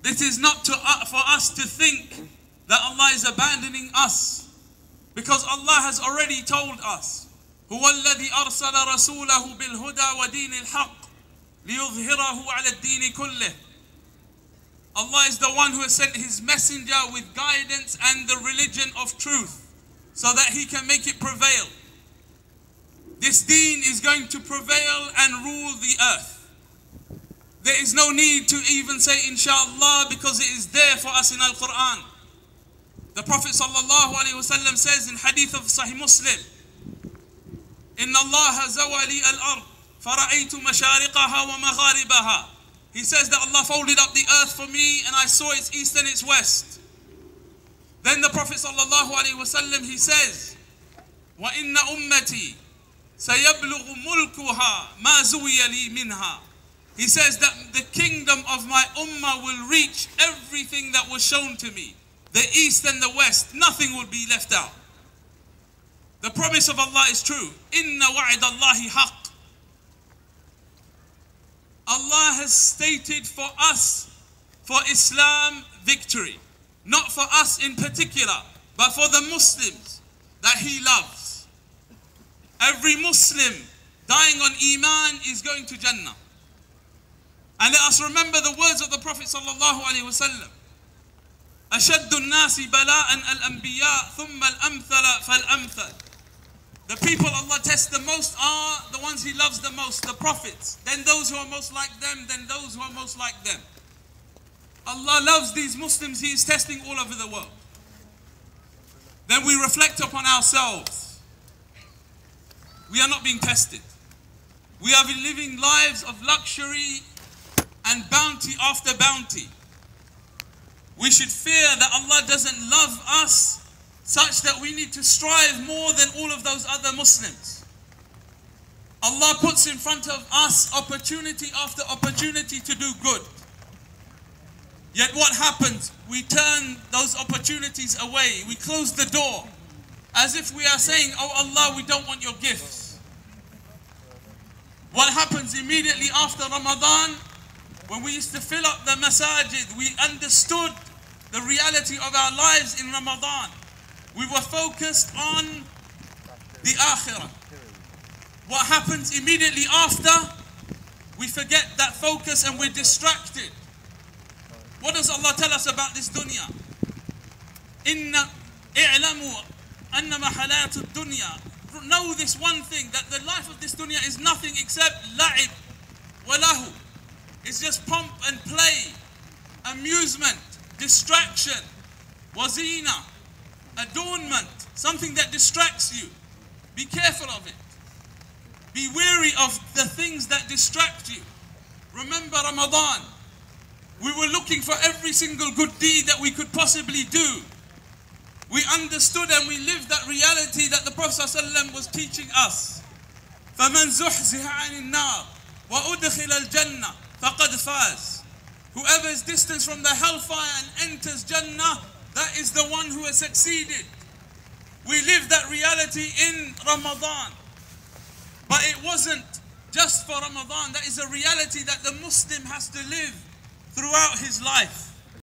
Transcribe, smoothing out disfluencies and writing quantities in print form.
This is not for us to think that Allah is abandoning us, because Allah has already told us, هو الذي أرسل رسوله بالهدى ودين الحق ليظهره على الدين كله. Allah is the one who has sent his messenger with guidance and the religion of truth, so that he can make it prevail. This deen is going to prevail and rule the earth. There is no need to even say inshallah, because it is there for us in Al-Quran. The Prophet sallallahu alaihi wasallam says in hadith of Sahih Muslim, إن الله زوى لي الأرض فرأيت مشارقها ومغاربها. He says that Allah folded up the earth for me and I saw its east and its west. Then the Prophet sallallahu alaihi wasallam, he says, وَإِنَّ أُمَّتِي سَيَبْلُغُ مُلْكُهَا مَا زُوِيَ لِي مِنْهَا. He says that the kingdom of my ummah will reach everything that was shown to me. The east and the west, nothing will be left out. The promise of Allah is true. إِنَّ وَعِدَ اللَّهِ حَقٌّ. Allah has stated for us, for Islam, victory. Not for us in particular, but for the Muslims that He loves. Every Muslim dying on Iman is going to Jannah. And let us remember the words of the Prophet sallallahu alaihi wasallam. أشد الناس بلاء الأنبياء ثم الأمثل فالأمثل. The people Allah tests the most are the ones He loves the most, the prophets. Then those who are most like them, then those who are most like them. Allah loves these Muslims He is testing all over the world. Then we reflect upon ourselves. We are not being tested. We are living lives of luxury and bounty after bounty. We should fear that Allah doesn't love us such that we need to strive more than all of those other Muslims. Allah puts in front of us opportunity after opportunity to do good. Yet what happens? We turn those opportunities away. We close the door as if we are saying, oh Allah, we don't want your gifts. What happens immediately after Ramadan? When we used to fill up the masajid, we understood the reality of our lives in Ramadan. We were focused on the akhirah. What happens immediately after? We forget that focus and we're distracted. What does Allah tell us about this dunya? Inna i'lamu annama halayatu dunya. Know this one thing, that the life of this dunya is nothing except la'ib wa lahu. It's just pomp and play, amusement, distraction, wazina, adornment, something that distracts you. Be careful of it. Be wary of the things that distract you. Remember Ramadan. We were looking for every single good deed that we could possibly do. We understood and we lived that reality that the Prophet ﷺ was teaching us. فَمَنْ زُحْزِهَ عَنِ النَّارِ وَأُدْخِلَ الْجَنَّةِ فَقَدْ فَازَ. Whoever is distanced from the hellfire and enters Jannah, that is the one who has succeeded. We live that reality in Ramadan. But it wasn't just for Ramadan. That is a reality that the Muslim has to live throughout his life.